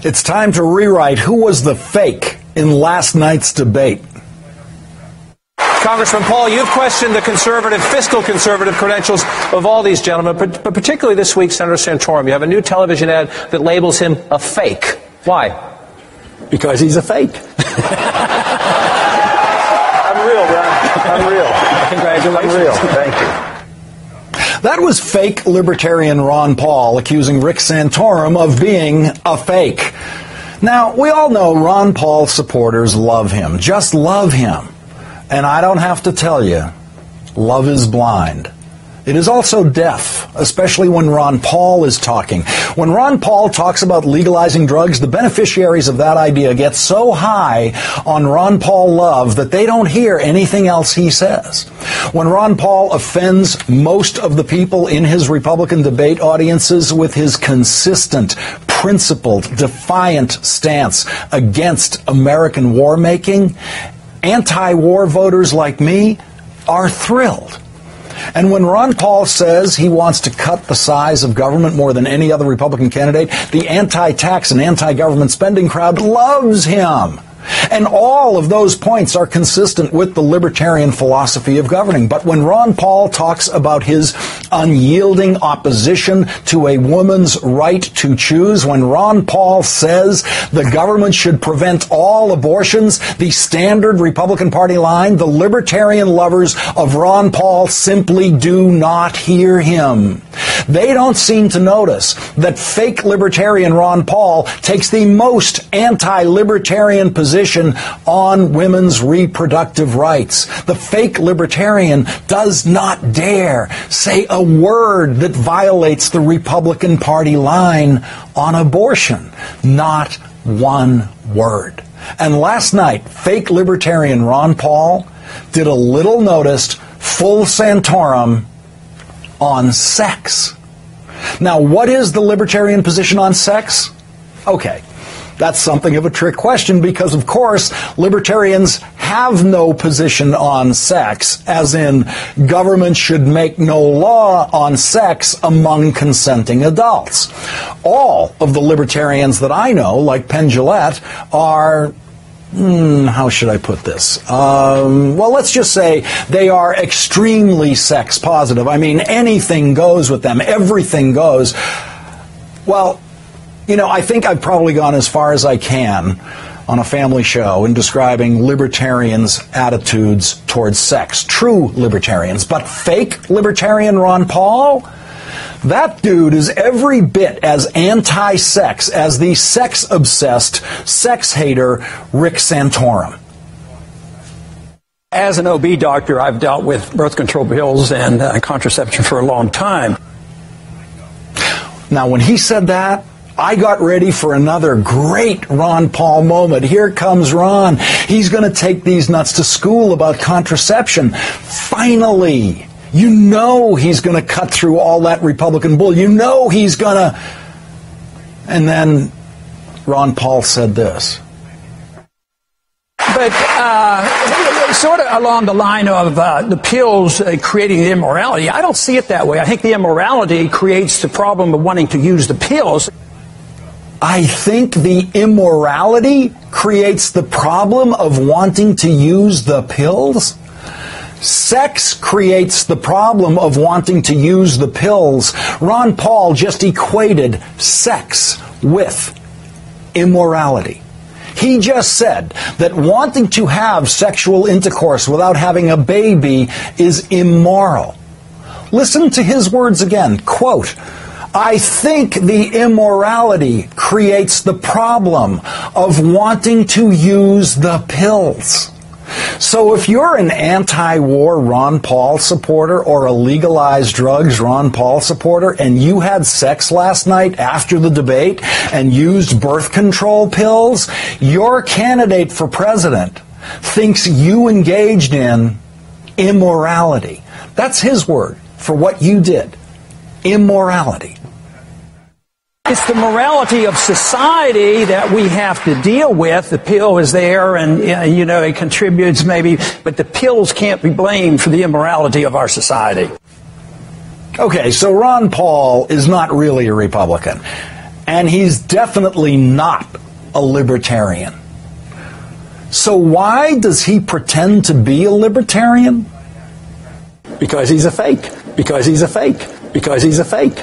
It's time to rewrite who was the fake in last night's debate. Congressman Paul, you've questioned the fiscal conservative credentials of all these gentlemen, but particularly this week, Senator Santorum. You have a new television ad that labels him a fake. Why? Because he's a fake. Unreal, Ron. Unreal. Congratulations. Unreal. Thank you. That was fake Libertarian Ron Paul accusing Rick Santorum of being a fake. Now, we all know Ron Paul supporters love him, just love him. And I don't have to tell you, love is blind. It is also deaf, especially when Ron Paul is talking. When Ron Paul talks about legalizing drugs, the beneficiaries of that idea get so high on Ron Paul love that they don't hear anything else he says. When Ron Paul offends most of the people in his Republican debate audiences with his consistent, principled, defiant stance against American war making, anti-war voters like me are thrilled. And when Ron Paul says he wants to cut the size of government more than any other Republican candidate, the anti-tax and anti-government spending crowd loves him. And all of those points are consistent with the libertarian philosophy of governing. But when Ron Paul talks about his unyielding opposition to a woman's right to choose, when Ron Paul says the government should prevent all abortions, the standard Republican Party line, the libertarian lovers of Ron Paul simply do not hear him. They don't seem to notice that fake libertarian Ron Paul takes the most anti-libertarian position on women's reproductive rights. The fake libertarian does not dare say a word that violates the Republican Party line on abortion. Not one word. And last night, fake libertarian Ron Paul did a little noticed full Santorum on sex. Now, what is the libertarian position on sex? Okay, that's something of a trick question because, of course, libertarians have no position on sex, as in government should make no law on sex among consenting adults. All of the libertarians that I know, like Penn Jillette, are... how should I put this? Well, let's just say they are extremely sex positive. I mean, anything goes with them. Everything goes. Well, I think I've probably gone as far as I can on a family show in describing libertarians' attitudes towards sex. True libertarians. But fake libertarian Ron Paul? That dude is every bit as anti-sex as the sex-obsessed, sex-hater Rick Santorum. As an OB doctor, I've dealt with birth control pills and contraception for a long time. Now, when he said that, I got ready for another great Ron Paul moment. Here comes Ron. He's going to take these nuts to school about contraception. Finally. You know he's going to cut through all that Republican bull. You know he's going to... And then Ron Paul said this. But sort of along the line of the pills creating the immorality, I don't see it that way. I think the immorality creates the problem of wanting to use the pills. I think the immorality creates the problem of wanting to use the pills? Sex creates the problem of wanting to use the pills. Ron Paul just equated sex with immorality. He just said that wanting to have sexual intercourse without having a baby is immoral. Listen to his words again. Quote, I think the immorality creates the problem of wanting to use the pills. So if you're an anti-war Ron Paul supporter or a legalized drugs Ron Paul supporter and you had sex last night after the debate and used birth control pills, your candidate for president thinks you engaged in immorality. That's his word for what you did. Immorality. It's the morality of society that we have to deal with. The pill is there and, it contributes maybe, but the pills can't be blamed for the immorality of our society. Okay, so Ron Paul is not really a Republican. And he's definitely not a libertarian. So why does he pretend to be a libertarian? Because he's a fake. Because he's a fake. Because he's a fake.